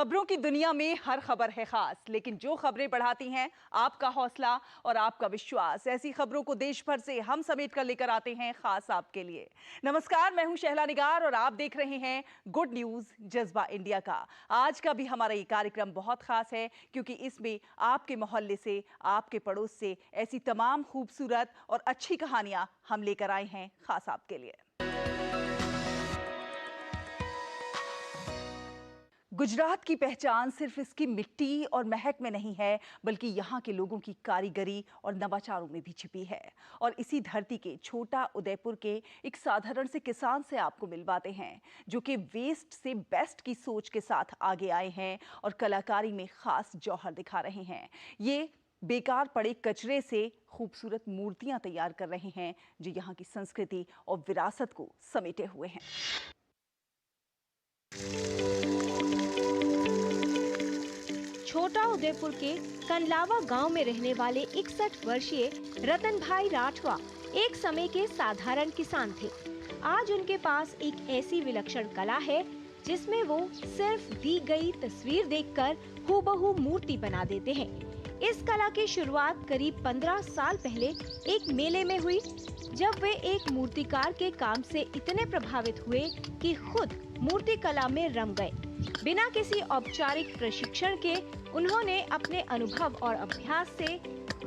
खबरों की दुनिया में हर खबर है खास, लेकिन जो खबरें बढ़ाती हैं आपका हौसला और आपका विश्वास, ऐसी खबरों को देश भर से हम समेट कर लेकर आते हैं खास आपके लिए। नमस्कार, मैं हूं शहला निगार और आप देख रहे हैं गुड न्यूज जज्बा इंडिया का। आज का भी हमारा ये कार्यक्रम बहुत खास है क्योंकि इसमें आपके मोहल्ले से, आपके पड़ोस से ऐसी तमाम खूबसूरत और अच्छी कहानियां हम लेकर आए हैं खास आपके लिए। गुजरात की पहचान सिर्फ इसकी मिट्टी और महक में नहीं है, बल्कि यहाँ के लोगों की कारीगरी और नवाचारों में भी छिपी है। और इसी धरती के छोटा उदयपुर के एक साधारण से किसान से आपको मिलवाते हैं, जो कि वेस्ट से बेस्ट की सोच के साथ आगे आए हैं और कलाकारी में खास जौहर दिखा रहे हैं। ये बेकार पड़े कचरे से खूबसूरत मूर्तियां तैयार कर रहे हैं, जो यहाँ की संस्कृति और विरासत को समेटे हुए हैं। छोटा उदयपुर के कंडलावा गांव में रहने वाले 61 वर्षीय रतन भाई राठवा एक समय के साधारण किसान थे। आज उनके पास एक ऐसी विलक्षण कला है जिसमें वो सिर्फ दी गई तस्वीर देखकर हूबहू मूर्ति बना देते हैं। इस कला की शुरुआत करीब 15 साल पहले एक मेले में हुई, जब वे एक मूर्तिकार के काम से इतने प्रभावित हुए कि खुद मूर्ति कला में रम गए। बिना किसी औपचारिक प्रशिक्षण के उन्होंने अपने अनुभव और अभ्यास से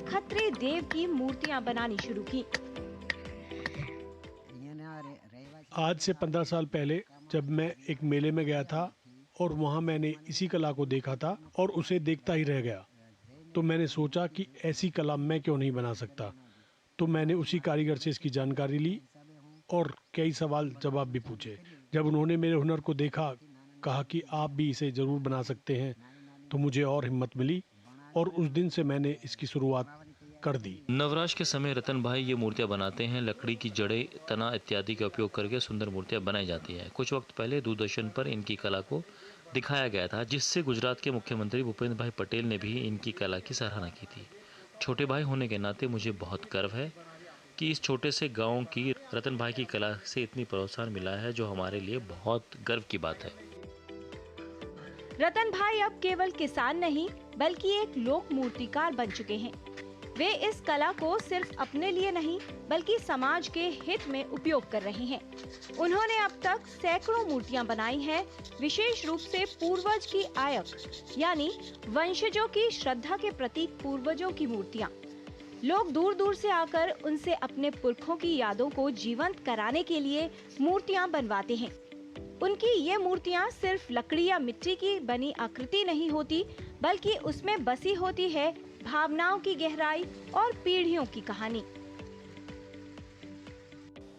खत्री देव की मूर्तियां बनानी शुरू की। आज से 15 साल पहले जब मैं एक मेले में गया था और वहां मैंने इसी कला को देखा था और उसे देखता ही रह गया, तो मैंने सोचा कि ऐसी कला मैं क्यों नहीं बना सकता। तो मैंने उसी कारीगर से इसकी जानकारी ली और कई सवाल जवाब भी पूछे। जब उन्होंने मेरे हुनर को देखा, कहा कि आप भी इसे जरूर बना सकते हैं, तो मुझे और हिम्मत मिली और उस दिन से मैंने इसकी शुरुआत कर दी। नवराश के समय रतन भाई ये मूर्तियां बनाते हैं। लकड़ी की जड़ें, तना इत्यादि का उपयोग करके सुंदर मूर्तियां बनाई जाती है। कुछ वक्त पहले दूरदर्शन पर इनकी कला को दिखाया गया था, जिससे गुजरात के मुख्यमंत्री भूपेंद्र भाई पटेल ने भी इनकी कला की सराहना की थी। छोटे भाई होने के नाते मुझे बहुत गर्व है कि इस छोटे से गाँव की रतन भाई की कला से इतनी प्रोत्साहन मिला है, जो हमारे लिए बहुत गर्व की बात है। रतन भाई अब केवल किसान नहीं बल्कि एक लोक मूर्तिकार बन चुके हैं। वे इस कला को सिर्फ अपने लिए नहीं बल्कि समाज के हित में उपयोग कर रहे हैं। उन्होंने अब तक सैकड़ों मूर्तियां बनाई हैं, विशेष रूप से पूर्वज की आयक यानी वंशजों की श्रद्धा के प्रतीक पूर्वजों की मूर्तियां। लोग दूर दूर से आकर उनसे अपने पुरखों की यादों को जीवंत कराने के लिए मूर्तियां बनवाते हैं। उनकी ये मूर्तियां सिर्फ लकड़ी या मिट्टी की बनी आकृति नहीं होती, बल्कि उसमें बसी होती है भावनाओं की गहराई और पीढ़ियों की कहानी।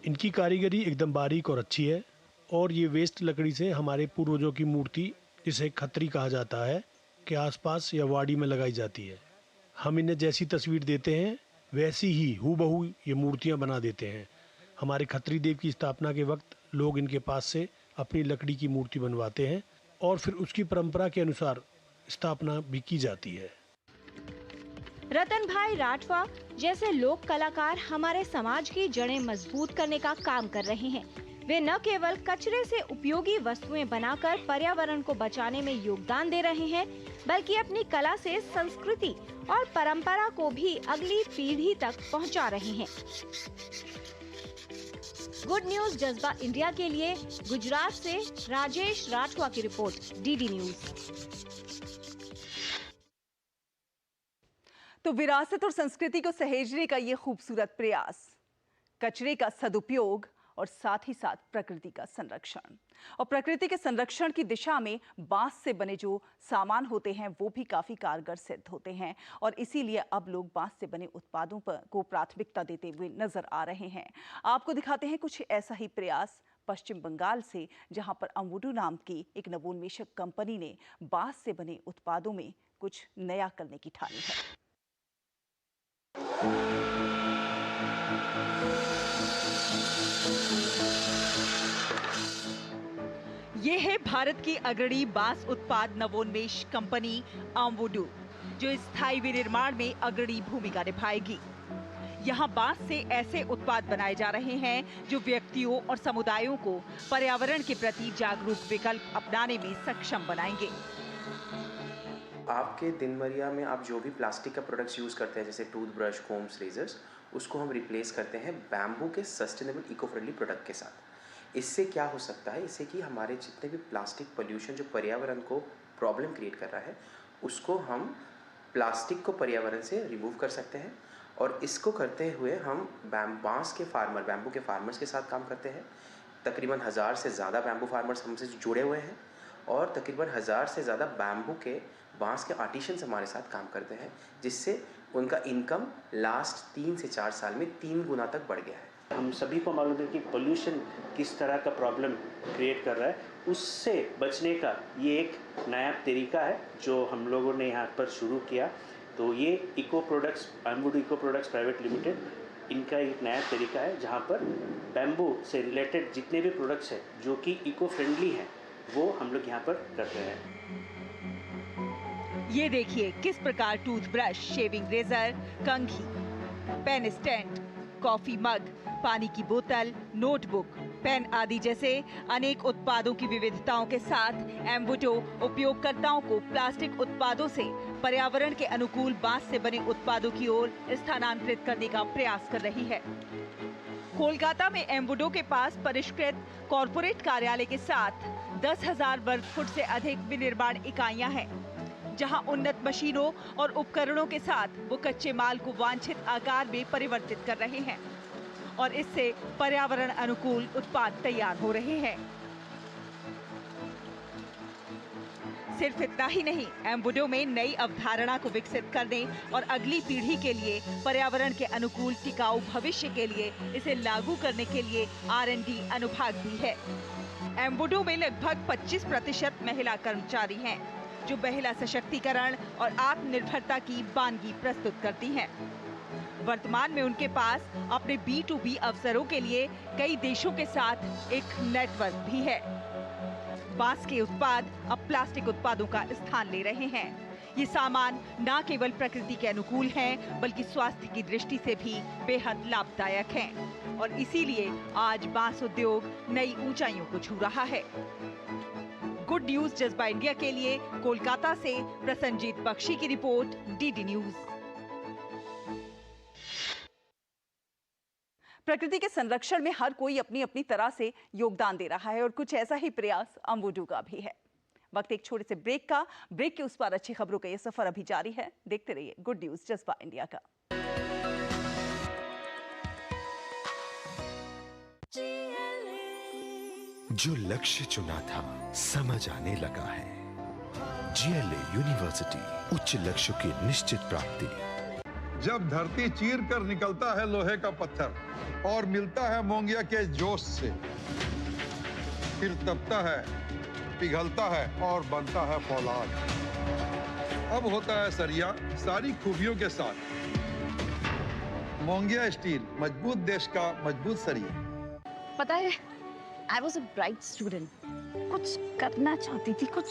इनकी कारीगरी एकदम बारीक और अच्छी है और ये वेस्ट लकड़ी से हमारे पूर्वजों की मूर्ति, जिसे खत्री कहा जाता है, के आसपास या वाड़ी में लगाई जाती है। हम इन्हें जैसी तस्वीर देते हैं वैसी ही हूबहू ये मूर्तियां बना देते हैं। हमारे खत्री देव की स्थापना के वक्त लोग इनके पास से अपनी लकड़ी की मूर्ति बनवाते हैं और फिर उसकी परंपरा के अनुसार स्थापना भी की जाती है। रतन भाई राठवा जैसे लोक कलाकार हमारे समाज की जड़ें मजबूत करने का काम कर रहे हैं। वे न केवल कचरे से उपयोगी वस्तुएं बनाकर पर्यावरण को बचाने में योगदान दे रहे हैं, बल्कि अपनी कला से संस्कृति और परंपरा को भी अगली पीढ़ी तक पहुंचा रहे हैं। गुड न्यूज जज्बा इंडिया के लिए गुजरात से राजेश राठवा की रिपोर्ट, डीडी न्यूज। तो विरासत और संस्कृति को सहेजने का ये खूबसूरत प्रयास, कचरे का सदुपयोग और साथ ही साथ प्रकृति का संरक्षण। और प्रकृति के संरक्षण की दिशा में बांस से बने जो सामान होते हैं वो भी काफी कारगर सिद्ध होते हैं और इसीलिए अब लोग बांस से बने उत्पादों पर को प्राथमिकता देते हुए नजर आ रहे हैं। आपको दिखाते हैं कुछ ऐसा ही प्रयास पश्चिम बंगाल से, जहां पर अम्बुडू नाम की एक नवोन्मेषक कंपनी ने बांस से बने उत्पादों में कुछ नया करने की ठानी है। ये है भारत की अग्रणी बांस उत्पाद नवोन्मेष कंपनी अम्बुडू, जो स्थायी विनिर्माण में अग्रणी भूमिका निभाएगी। यहाँ बांस से ऐसे उत्पाद बनाए जा रहे हैं जो व्यक्तियों और समुदायों को पर्यावरण के प्रति जागरूक विकल्प अपनाने में सक्षम बनाएंगे। आपके दिनचर्या में आप जो भी प्लास्टिक का प्रोडक्ट्स यूज़ करते हैं, जैसे टूथब्रश, कोम्स, रेजर्स, उसको हम रिप्लेस करते हैं बैम्बू के सस्टेनेबल इको फ्रेंडली प्रोडक्ट के साथ। इससे क्या हो सकता है, इससे कि हमारे जितने भी प्लास्टिक पोल्यूशन जो पर्यावरण को प्रॉब्लम क्रिएट कर रहा है, उसको हम प्लास्टिक को पर्यावरण से रिमूव कर सकते हैं। और इसको करते हुए हम बैम्बू के फार्मर्स के साथ काम करते हैं। तकरीबन 1000 से ज़्यादा बैम्बू फार्मर्स हमसे जुड़े हुए हैं और तकरीबन 1000 से ज़्यादा बैम्बू के बांस के आर्टिशंस हमारे साथ काम करते हैं, जिससे उनका इनकम लास्ट 3 से 4 साल में 3 गुना तक बढ़ गया है। हम सभी को मालूम है कि पोल्यूशन किस तरह का प्रॉब्लम क्रिएट कर रहा है, उससे बचने का ये एक नया तरीका है जो हम लोगों ने यहाँ पर शुरू किया। तो ये eco products, bamboo eco products private limited, इनका एक नया तरीका है जहाँ पर बैम्बू से रिलेटेड जितने भी प्रोडक्ट्स हैं जो कि इको फ्रेंडली हैं, वो हम लोग यहाँ पर कर रहे हैं। ये देखिए किस प्रकार टूथब्रश, शेविंग रेजर, कंघी, पेन स्टैंड, कॉफी मग, पानी की बोतल, नोटबुक, पेन आदि जैसे अनेक उत्पादों की विविधताओं के साथ एम्बुडो उपयोगकर्ताओं को प्लास्टिक उत्पादों से पर्यावरण के अनुकूल बांस से बने उत्पादों की ओर स्थानांतरित करने का प्रयास कर रही है। कोलकाता में एम्बुडो के पास परिष्कृत कॉर्पोरेट कार्यालय के साथ 10,000 वर्ग फुट से अधिक विनिर्माण इकाइयां हैं, जहां उन्नत मशीनों और उपकरणों के साथ वो कच्चे माल को वांछित आकार में परिवर्तित कर रहे हैं और इससे पर्यावरण अनुकूल उत्पाद तैयार हो रहे हैं। सिर्फ इतना ही नहीं, एम्बुडो में नई अवधारणा को विकसित करने और अगली पीढ़ी के लिए पर्यावरण के अनुकूल टिकाऊ भविष्य के लिए इसे लागू करने के लिए R&D अनुभाग भी है। एम्बुडो में लगभग 25% महिला कर्मचारी हैं, जो महिला सशक्तिकरण और आत्मनिर्भरता की बानगी प्रस्तुत करती हैं। वर्तमान में उनके पास अपने B2B अवसरों के लिए कई देशों के साथ एक नेटवर्क भी है। बांस के उत्पाद अब प्लास्टिक उत्पादों का स्थान ले रहे हैं। ये सामान न केवल प्रकृति के अनुकूल हैं, बल्कि स्वास्थ्य की दृष्टि से भी बेहद लाभदायक हैं और इसीलिए आज बांस उद्योग नई ऊंचाइयों को छू रहा है। गुड न्यूज जज्बा इंडिया के लिए कोलकाता से प्रसन्नजीत बख्शी की रिपोर्ट, DD न्यूज। प्रकृति के संरक्षण में हर कोई अपनी अपनी तरह से योगदान दे रहा है और कुछ ऐसा ही प्रयास एम्बुडो का भी है। वक्त एक छोटे से ब्रेक का। ब्रेक के उस पार अच्छी खबरों का ये सफर अभी जारी है। देखते रहिए गुड न्यूज जज्बा इंडिया का। जो लक्ष्य चुना था समझ आने लगा है। GLA यूनिवर्सिटी, उच्च लक्ष्य की निश्चित प्राप्ति। जब धरती चीर कर निकलता है लोहे का पत्थर और मिलता है मोंगिया के जोश से, फिर तपता है, पिघलता है और बनता है फौलाद। अब होता है सरिया सारी खूबियों के साथ। मोंगिया स्टील, मजबूत देश का मजबूत सरिया। पता है, I was a bright student. कुछ करना चाहती थी, कुछ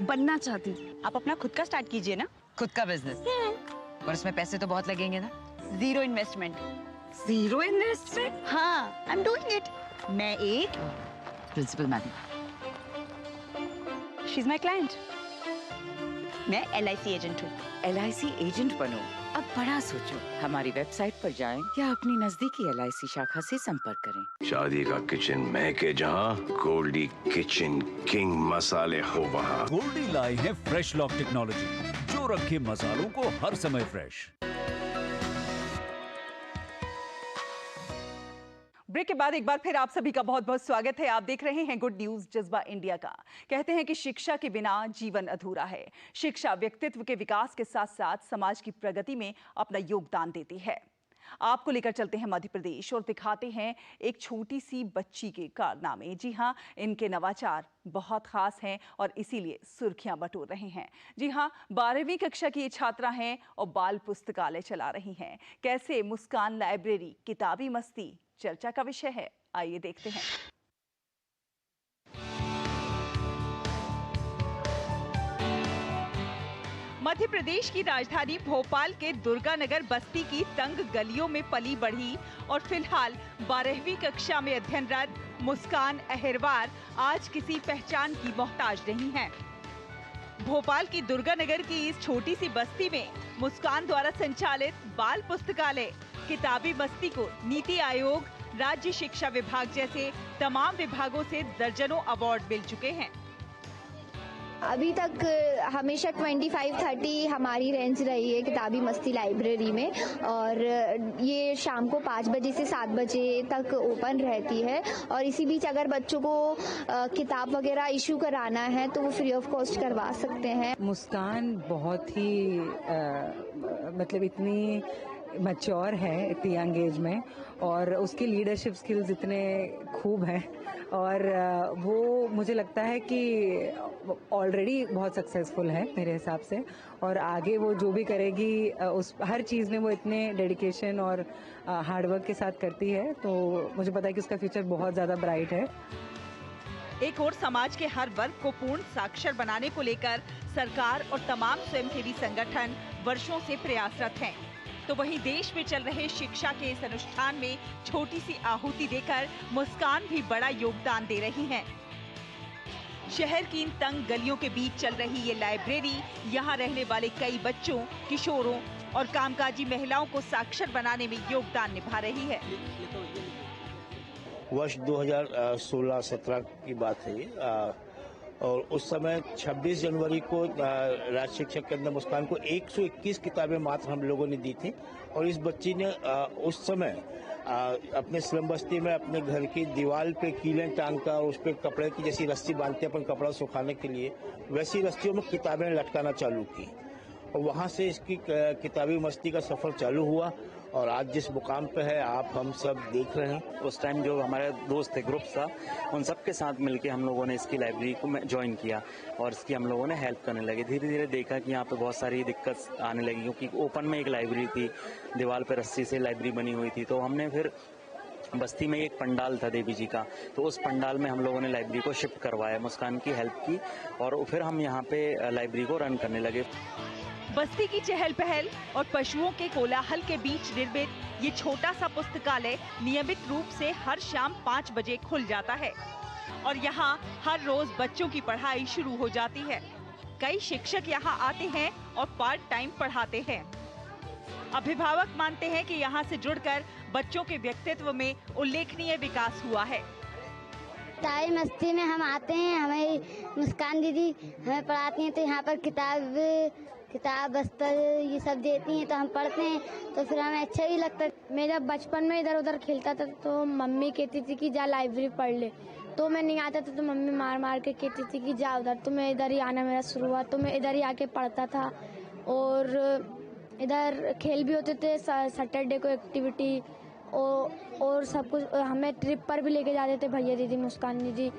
बनना चाहती थी। आप अपना खुद का स्टार्ट कीजिए ना, खुद का बिजनेस। पर उसमें पैसे तो बहुत लगेंगे ना। Zero investment. Zero investment? हाँ, I'm doing it. मैं एक principal madam. She's my client. मैं LIC एजेंट हूँ। LIC एजेंट बनो, अब बड़ा सोचो। हमारी वेबसाइट पर जाएं या अपनी नजदीकी LIC शाखा से संपर्क करें। शादी का किचन महके जहाँ, गोल्डी किचन किंग मसाले हो वहाँ। गोल्डी लाई है फ्रेश लॉक टेक्नोलॉजी, जो रखे मसालों को हर समय फ्रेश। ब्रेक के बाद एक बार फिर आप सभी का बहुत बहुत स्वागत है। आप देख रहे हैं गुड न्यूज जज्बा इंडिया का। कहते हैं कि शिक्षा के बिना जीवन अधूरा है। शिक्षा व्यक्तित्व के विकास के साथ साथ समाज की प्रगति में अपना योगदान देती है। आपको लेकर चलते हैं मध्य प्रदेश और दिखाते हैं एक छोटी सी बच्ची के कारनामे। जी हाँ, इनके नवाचार बहुत खास हैं और इसीलिए सुर्खियां बटोर रहे हैं। जी हाँ, 12वीं कक्षा की ये छात्रा हैं और बाल पुस्तकालय चला रही हैं। कैसे मुस्कान लाइब्रेरी किताबी मस्ती चर्चा का विषय है, आइए देखते हैं। मध्य प्रदेश की राजधानी भोपाल के दुर्गानगर बस्ती की तंग गलियों में पली बढ़ी और फिलहाल 12वीं कक्षा में अध्ययनरत मुस्कान अहिरवार आज किसी पहचान की मोहताज नहीं है। भोपाल की दुर्गानगर की इस छोटी सी बस्ती में मुस्कान द्वारा संचालित बाल पुस्तकालय किताबी मस्ती को नीति आयोग, राज्य शिक्षा विभाग जैसे तमाम विभागों से दर्जनों अवार्ड मिल चुके हैं। अभी तक हमेशा 25-30 हमारी रेंज रही है किताबी मस्ती लाइब्रेरी में, और ये शाम को 5 बजे से 7 बजे तक ओपन रहती है। और इसी बीच अगर बच्चों को किताब वगैरह इशू कराना है तो वो फ्री ऑफ कॉस्ट करवा सकते हैं। मुस्कान बहुत ही मतलब इतनी मैच्योर है इतनी यंग एज में, और उसकी लीडरशिप स्किल्स इतने खूब हैं, और वो मुझे लगता है कि ऑलरेडी बहुत सक्सेसफुल है मेरे हिसाब से, और आगे वो जो भी करेगी उस हर चीज़ में वो इतने डेडिकेशन और हार्डवर्क के साथ करती है, तो मुझे पता है कि उसका फ्यूचर बहुत ज़्यादा ब्राइट है। एक और समाज के हर वर्ग को पूर्ण साक्षर बनाने को लेकर सरकार और तमाम स्वयंसेवी संगठन वर्षों से प्रयासरत हैं। तो वहीं देश में चल रहे शिक्षा के इस अनुष्ठान में छोटी सी आहुति देकर मुस्कान भी बड़ा योगदान दे रही हैं। शहर की इन तंग गलियों के बीच चल रही ये लाइब्रेरी यहाँ रहने वाले कई बच्चों, किशोरों और कामकाजी महिलाओं को साक्षर बनाने में योगदान निभा रही है। वर्ष 2016-17 की बात है ये, और उस समय 26 जनवरी को राज्य शिक्षा केंद्र मुस्कान को 121 किताबें मात्र हम लोगों ने दी थी, और इस बच्ची ने उस समय अपने स्लम बस्ती में अपने घर की दीवार पे कीलें टांगकर उस पर कपड़े की जैसी रस्सी बांधते अपन कपड़ा सुखाने के लिए, वैसी रस्सियों में किताबें लटकाना चालू की, और वहाँ से इसकी किताबी मस्ती का सफर चालू हुआ, और आज जिस मुकाम पे है आप हम सब देख रहे हैं। उस टाइम जो हमारे दोस्त थे, ग्रुप था, उन सब के साथ मिलके हम लोगों ने इसकी लाइब्रेरी को ज्वाइन किया और इसकी हम लोगों ने हेल्प करने लगे। धीरे धीरे देखा कि यहाँ पे बहुत सारी दिक्कत आने लगी, क्योंकि ओपन में एक लाइब्रेरी थी, दीवार पे रस्सी से लाइब्रेरी बनी हुई थी। तो हमने फिर बस्ती में एक पंडाल था देवी जी का, तो उस पंडाल में हम लोगों ने लाइब्रेरी को शिफ्ट करवाया, मुस्कान की हेल्प की, और फिर हम यहाँ पे लाइब्रेरी को रन करने लगे। बस्ती की चहल पहल और पशुओं के कोलाहल के बीच निर्मित ये छोटा सा पुस्तकालय नियमित रूप से हर शाम 5 बजे खुल जाता है, और यहाँ हर रोज बच्चों की पढ़ाई शुरू हो जाती है। कई शिक्षक यहाँ आते हैं और पार्ट टाइम पढ़ाते हैं। अभिभावक मानते हैं कि यहाँ से जुड़कर बच्चों के व्यक्तित्व में उल्लेखनीय विकास हुआ है। किताबी मस्ती में हम आते हैं, हमें मुस्कान दीदी हमें पढ़ाती हैं, तो यहाँ पर किताब बस्तर ये सब देती हैं, तो हम पढ़ते हैं, तो फिर हमें अच्छा ही लगता है। मेरा बचपन में इधर उधर खेलता था, तो मम्मी कहती थी कि जा लाइब्रेरी पढ़ ले, तो मैं नहीं आता था, तो मम्मी मार मार के कहती थी कि जा उधर, तो मैं इधर ही आना मेरा शुरू हुआ, तो मैं इधर ही आके पढ़ता था। और इधर खेल भी होते थे, सैटरडे को एक्टिविटी और सब कुछ। हमें ट्रिप पर भी लेके जाते थे भैया दीदी, मुस्कान दीदी।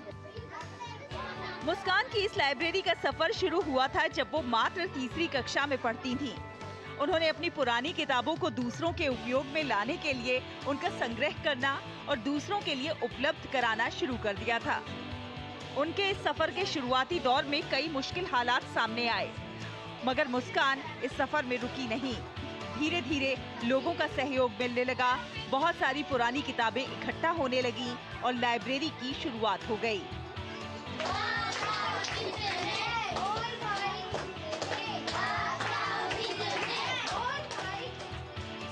मुस्कान की इस लाइब्रेरी का सफर शुरू हुआ था जब वो मात्र 3री कक्षा में पढ़ती थीं। उन्होंने अपनी पुरानी किताबों को दूसरों के उपयोग में लाने के लिए उनका संग्रह करना और दूसरों के लिए उपलब्ध कराना शुरू कर दिया था। उनके इस सफर के शुरुआती दौर में कई मुश्किल हालात सामने आए, मगर मुस्कान इस सफर में रुकी नहीं। धीरे धीरे लोगों का सहयोग मिलने लगा, बहुत सारी पुरानी किताबें इकट्ठा होने लगी और लाइब्रेरी की शुरुआत हो गई।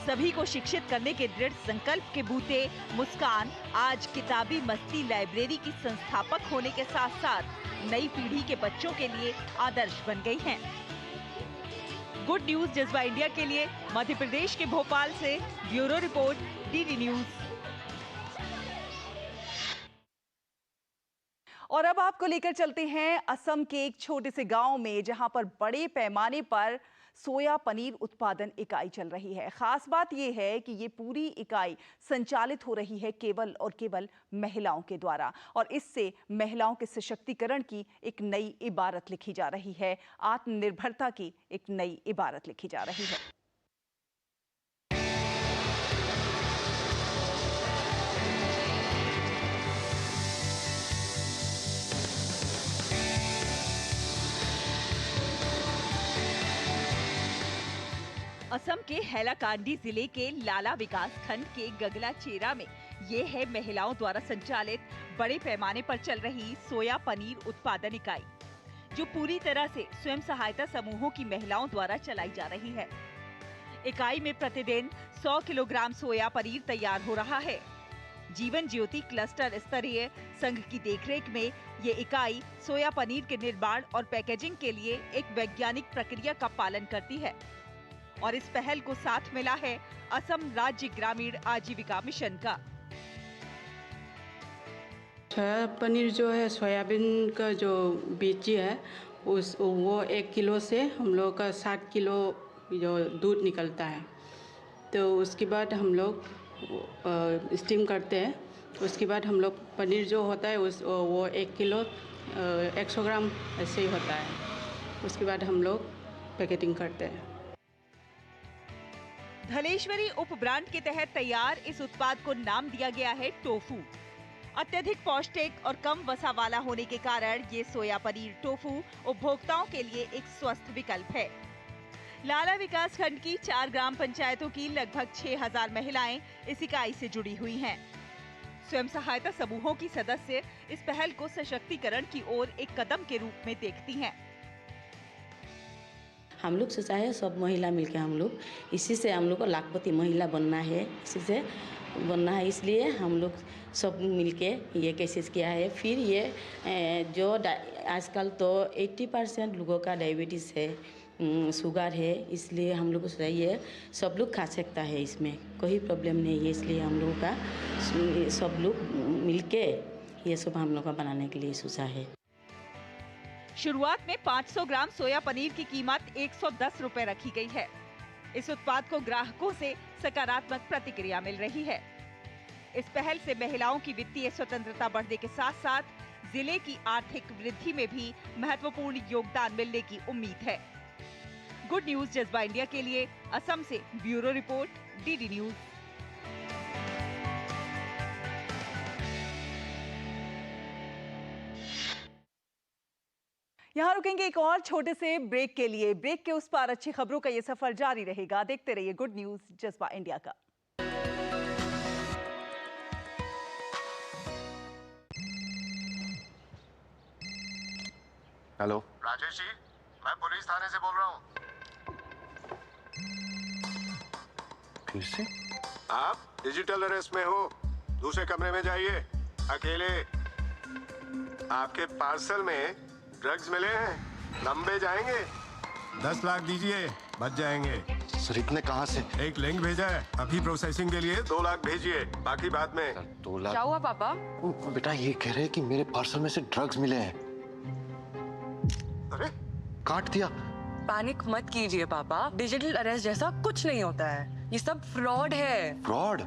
सभी को शिक्षित करने के दृढ़ संकल्प के बूते मुस्कान आज किताबी मस्ती लाइब्रेरी की संस्थापक होने के साथ साथ नई पीढ़ी के बच्चों के लिए आदर्श बन गई हैं। गुड न्यूज जज्बा इंडिया के लिए मध्य प्रदेश के भोपाल से ब्यूरो रिपोर्ट, डीडी न्यूज। और अब आपको लेकर चलते हैं असम के एक छोटे से गांव में, जहां पर बड़े पैमाने पर सोया पनीर उत्पादन इकाई चल रही है। खास बात यह है कि ये पूरी इकाई संचालित हो रही है केवल और केवल महिलाओं के द्वारा, और इससे महिलाओं के सशक्तिकरण की एक नई इबारत लिखी जा रही है, आत्मनिर्भरता की एक नई इबारत लिखी जा रही है। असम के हैलाकांडी जिले के लाला विकास खंड के गगला चेरा में ये है महिलाओं द्वारा संचालित बड़े पैमाने पर चल रही सोया पनीर उत्पादन इकाई। जो पूरी तरह से स्वयं सहायता समूहों की महिलाओं द्वारा चलाई जा रही है। इकाई में प्रतिदिन 100 किलोग्राम सोया पनीर तैयार हो रहा है। जीवन ज्योति क्लस्टर स्तरीय संघ की देखरेख में ये इकाई सोया पनीर के निर्माण और पैकेजिंग के लिए एक वैज्ञानिक प्रक्रिया का पालन करती है और इस पहल को साथ मिला है असम राज्य ग्रामीण आजीविका मिशन का। सोया पनीर जो है, सोयाबीन का जो बीज है वो 1 किलो से हम लोग का 60 किलो जो दूध निकलता है। तो उसके बाद हम लोग स्टीम करते हैं। उसके बाद हम लोग पनीर जो होता है वो 1 किलो 100 ग्राम ऐसे ही होता है। उसके बाद हम लोग पैकेटिंग करते हैं। धलेश्वरी उप ब्रांड के तहत तैयार इस उत्पाद को नाम दिया गया है टोफू। अत्यधिक पौष्टिक और कम वसा वाला होने के कारण ये सोया पनीर टोफू उपभोक्ताओं के लिए एक स्वस्थ विकल्प है। लाला विकास खंड की 4 ग्राम पंचायतों की लगभग 6000 महिलाएं इस इकाई से जुड़ी हुई हैं। स्वयं सहायता समूहों की सदस्य इस पहल को सशक्तिकरण की ओर एक कदम के रूप में देखती हैं। हम लोग सोचा है सब महिला मिलकर हम लोग इसी से हम लोग को लाखपति महिला बनना है, इसी से बनना है। इसलिए हम लोग सब मिलके ये कोशिश किया है। फिर ये जो आजकल तो 80% लोगों का डायबिटीज़ है, शुगर है, इसलिए हम लोग को सोचा ये सब लोग खा सकता है, इसमें कोई प्रॉब्लम नहीं है। इसलिए हम लोगों का सब लोग मिलके ये सब हम लोग का बनाने के लिए सोचा है। शुरुआत में 500 ग्राम सोया पनीर की कीमत 110 रुपए रखी गई है। इस उत्पाद को ग्राहकों से सकारात्मक प्रतिक्रिया मिल रही है। इस पहल से महिलाओं की वित्तीय स्वतंत्रता बढ़ने के साथ साथ जिले की आर्थिक वृद्धि में भी महत्वपूर्ण योगदान मिलने की उम्मीद है। गुड न्यूज जज्बा इंडिया के लिए असम से ब्यूरो रिपोर्ट, डीडी न्यूज। यहाँ रुकेंगे एक और छोटे से ब्रेक के लिए। ब्रेक के उस पार अच्छी खबरों का ये सफर जारी रहेगा। देखते रहिए गुड न्यूज जज्बा इंडिया का। हेलो राजेश जी, मैं पुलिस थाने से बोल रहा हूँ। फिर से? आप डिजिटल अरेस्ट में हो। दूसरे कमरे में जाइए, अकेले। आपके पार्सल में ड्रग्स मिले हैं, लंबे जाएंगे। 10 लाख दीजिए, बच जाएंगे। सर इतने कहाँ से? एक लिंक भेजा है, अभी प्रोसेसिंग के लिए 2 लाख भेजिए, बाकी बाद में। 2 लाख? क्या हुआ पापा? बेटा ये कह रहे हैं कि मेरे पार्सल में से ड्रग्स मिले हैं। अरे काट दिया। पैनिक मत कीजिए पापा, डिजिटल अरेस्ट जैसा कुछ नहीं होता है, ये सब फ्रॉड है। फ्रॉड?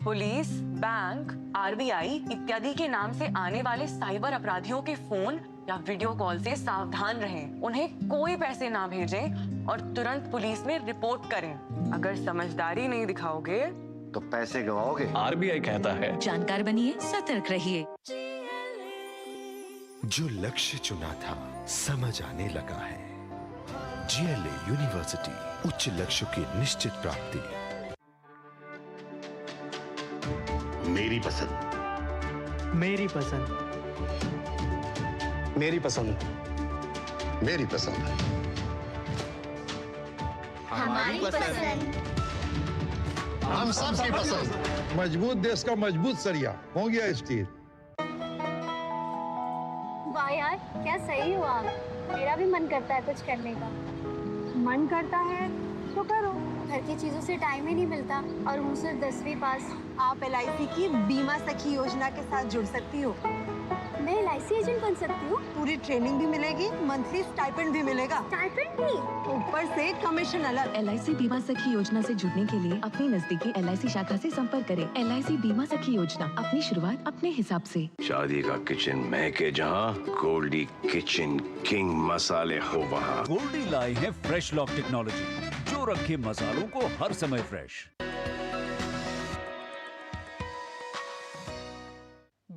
पुलिस, बैंक, आरबीआई इत्यादि के नाम से आने वाले साइबर अपराधियों के फोन या वीडियो कॉल से सावधान रहें। उन्हें कोई पैसे ना भेजें और तुरंत पुलिस में रिपोर्ट करें। अगर समझदारी नहीं दिखाओगे तो पैसे गवाओगे। आरबीआई कहता है जानकार बनिए, सतर्क रहिए। जो लक्ष्य चुना था समझ आने लगा है। जीएलए यूनिवर्सिटी, उच्च लक्ष्य की निश्चित प्राप्ति। मेरी पसंद। मेरी पसंद। मेरी पसंद। मेरी पसंद। हमारी पसंद। हम सबकी पसंद। मजबूत देश का मजबूत सरिया हो गया स्टील। वाह यार, क्या सही हुआ। मेरा भी मन करता है कुछ करने का। मन करता है तो करो। घर की चीजों से टाइम ही नहीं मिलता और हूँ सिर्फ 10वीं पास। आप LIC की बीमा सखी योजना के साथ जुड़ सकती हो। मैं LIC एजेंट बन सकती हूँ। पूरी ट्रेनिंग भी मिलेगी, मंथली स्टाइपेंड भी मिलेगा। स्टाइपेंड भी? ऊपर से कमीशन अलग। LIC बीमा सखी योजना से जुड़ने के लिए अपनी नजदीकी LIC शाखा से संपर्क करें। LIC बीमा सखी योजना, अपनी शुरुआत अपने हिसाब से। शादी का किचन महके जहाँ, गोल्डी किचन किंग मसाले हो वहाँ। गोल्डी लाए हैं फ्रेश लॉक टेक्नोलॉजी, जो रखे मसालों को हर समय फ्रेश।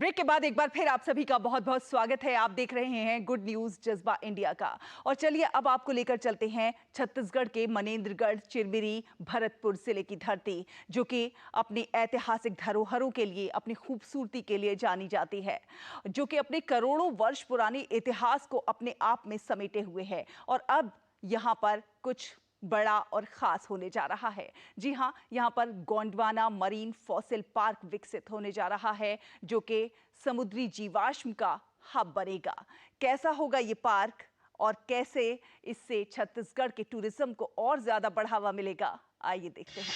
ब्रेक के बाद एक बार फिर आप सभी का बहुत बहुत स्वागत है। आप देख रहे हैं गुड न्यूज जज्बा इंडिया का। और चलिए अब आपको लेकर चलते हैं छत्तीसगढ़ के मनेंद्रगढ़, चिरमिरी, भरतपुर जिले की धरती, जो कि अपनी ऐतिहासिक धरोहरों के लिए, अपनी खूबसूरती के लिए जानी जाती है, जो कि अपने करोड़ों वर्ष पुराने इतिहास को अपने आप में समेटे हुए है। और अब यहाँ पर कुछ बड़ा और खास होने जा रहा है। जी हाँ, यहाँ पर गोंडवाना मरीन फॉसिल पार्क विकसित होने जा रहा है, जो कि समुद्री जीवाश्म का हब बनेगा। कैसा होगा ये पार्क और कैसे इससे छत्तीसगढ़ के टूरिज्म को और ज्यादा बढ़ावा मिलेगा, आइए देखते हैं।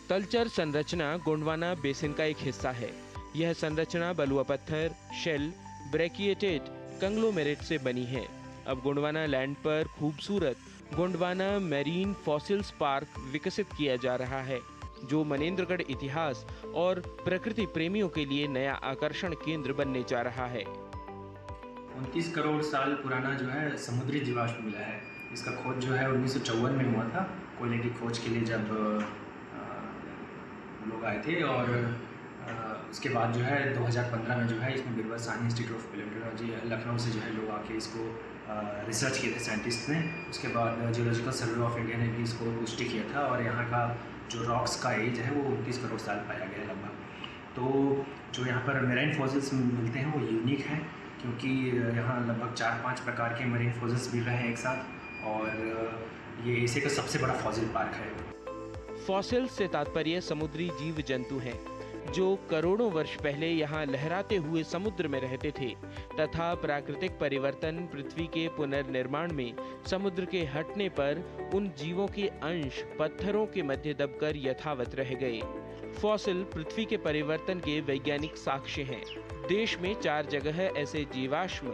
तलचर संरचना गोंडवाना बेसिन का एक हिस्सा है। यह संरचना बलुआ पत्थर, शेल, ब्रैकिएटेड कंग्लोमेरेट से बनी है। अब गोंडवाना लैंड पर खूबसूरत गोंडवाना मैरीन फॉसिल्स पार्क विकसित किया जा रहा है, जो मनेंद्रगढ़ इतिहास और प्रकृति प्रेमियों के लिए नया आकर्षण केंद्र बनने जा रहा है। 29 करोड़ साल पुराना जो है समुद्री जीवाश्म मिला है। इसका खोज जो है 1954 में हुआ था, कोयले की खोज के लिए जब लोग आए थे। और उसके बाद जो है 2015 में जो है इसमें Birbal Sahni institute of palaeontology Lucknow से जो है लोग आके इसको रिसर्च किए थे साइंटिस्ट ने। उसके बाद जियोलॉजिकल सर्वे ऑफ इंडिया ने भी इसको पुष्टि किया था और यहाँ का जो रॉक्स का एज है वो 29 करोड़ साल पाया गया लगभग। तो जो यहाँ पर मेराइन फॉसिल्स मिलते हैं वो यूनिक हैं, क्योंकि यहाँ लगभग 4-5 प्रकार के मेराइन फॉसिल्स मिल रहे हैं एक साथ, और ये एशिया का सबसे बड़ा फॉसिल पार्क है। फॉसिल से तात्पर्य समुद्री जीव जंतु हैं, जो करोड़ों वर्ष पहले यहाँ लहराते हुए समुद्र में रहते थे तथा प्राकृतिक परिवर्तन, पृथ्वी के पुनर्निर्माण में समुद्र के हटने पर उन जीवों के अंश पत्थरों के मध्य दबकर यथावत रह गए। फॉसिल पृथ्वी के परिवर्तन के वैज्ञानिक साक्ष्य हैं। देश में 4 जगह ऐसे जीवाश्म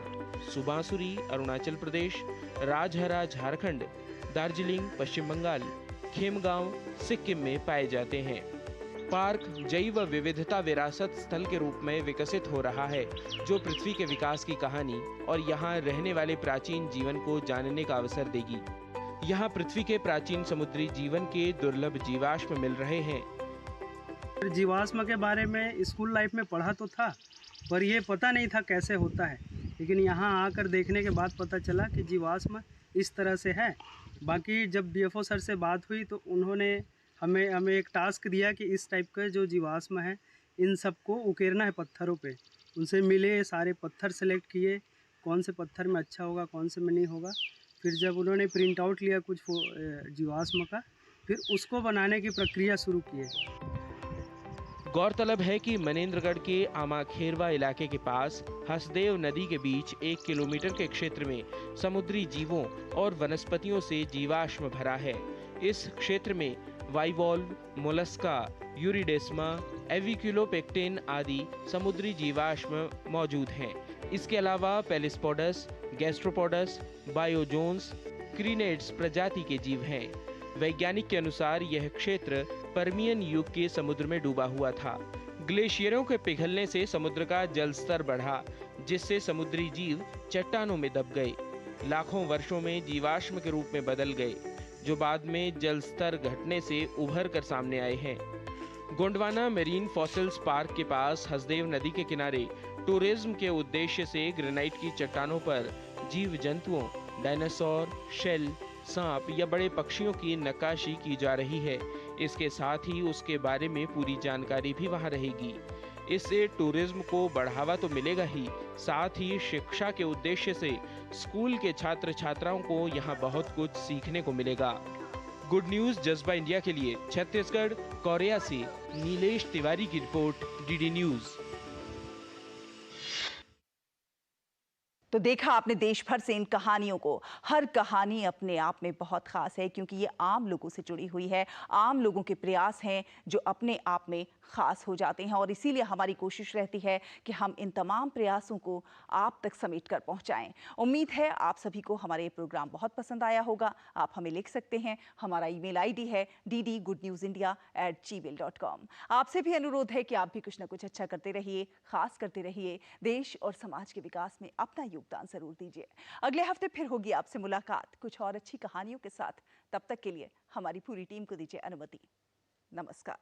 सुबांसुरी अरुणाचल प्रदेश, राजहरा झारखंड, दार्जिलिंग पश्चिम बंगाल, खेमगांव सिक्किम में पाए जाते हैं। पार्क जैव विविधता विरासत स्थल के रूप में विकसित हो रहा है, जो पृथ्वी के विकास की कहानी और यहाँ रहने वाले प्राचीन जीवन को जानने का अवसर देगी। यहाँ पृथ्वी के प्राचीन समुद्री जीवन के दुर्लभ जीवाश्म मिल रहे हैं। जीवाश्म के बारे में स्कूल लाइफ में पढ़ा तो था, पर यह पता नहीं था कैसे होता है, लेकिन यहाँ आकर देखने के बाद पता चला कि जीवाश्म इस तरह से है। बाकी जब बीएफओ सर से बात हुई तो उन्होंने हमें एक टास्क दिया कि इस टाइप के जो जीवाश्म है इन सबको उकेरना है पत्थरों पे। उनसे मिले, सारे पत्थर सेलेक्ट किए, कौन से पत्थर में अच्छा होगा कौन से में नहीं होगा। फिर जब उन्होंने प्रिंट आउट लिया कुछ जीवाश्म का, फिर उसको बनाने की प्रक्रिया शुरू किए। गौरतलब है कि मनेंद्रगढ़ के आमाखेरवा इलाके के पास हसदेव नदी के बीच 1 किलोमीटर के क्षेत्र में समुद्री जीवों और वनस्पतियों से जीवाश्म भरा है। इस क्षेत्र में वाइवॉल्व, मोलस्का, यूरिडेस्मा, एविक्युलोपेक्टिन आदि समुद्री जीवाश्म मौजूद हैं। इसके अलावा पेलिस्पोडस, गैस्ट्रोपोडस, बायोजोन्स, क्रीनेड्स प्रजाति के जीव हैं। वैज्ञानिक के अनुसार यह क्षेत्र पर्मियन युग के समुद्र में डूबा हुआ था। ग्लेशियरों के पिघलने से समुद्र का जल स्तर बढ़ा, जिससे समुद्री जीव चट्टानों में दब गए। लाखों वर्षों में जीवाश्म के रूप में बदल गए, जो बाद में जल स्तर घटने से उभर कर सामने आए हैं। गोंडवाना मेरीन फॉसिल्स पार्क के पास हसदेव नदी के किनारे टूरिज्म के उद्देश्य से ग्रेनाइट की चट्टानों पर जीव जंतुओं, डायनासोर, शेल, सांप या बड़े पक्षियों की नक्काशी की जा रही है। इसके साथ ही उसके बारे में पूरी जानकारी भी वहां रहेगी। इससे टूरिज्म को बढ़ावा तो मिलेगा ही, साथ ही शिक्षा के उद्देश्य से स्कूल के छात्र छात्राओं को यहाँ बहुत कुछ सीखने को मिलेगा। गुड न्यूज जज्बा इंडिया के लिए छत्तीसगढ़ कोरिया से नीलेश तिवारी की रिपोर्ट, डीडी न्यूज। तो देखा आपने देश भर से इन कहानियों को। हर कहानी अपने आप में बहुत खास है, क्योंकि ये आम लोगों से जुड़ी हुई है। आम लोगों के प्रयास हैं जो अपने आप में खास हो जाते हैं, और इसीलिए हमारी कोशिश रहती है कि हम इन तमाम प्रयासों को आप तक समेट कर पहुंचाएं। उम्मीद है आप सभी को हमारा ये प्रोग्राम बहुत पसंद आया होगा। आप हमें लिख सकते हैं, हमारा ईमेल आईडी है ddgoodnewsindia@gmail.com। आपसे भी अनुरोध है कि आप भी कुछ ना कुछ अच्छा करते रहिए, खास करते रहिए, देश और समाज के विकास में अपना योगदान जरूर दीजिए। अगले हफ्ते फिर होगी आपसे मुलाकात कुछ और अच्छी कहानियों के साथ। तब तक के लिए हमारी पूरी टीम को दीजिए अनुमति। नमस्कार।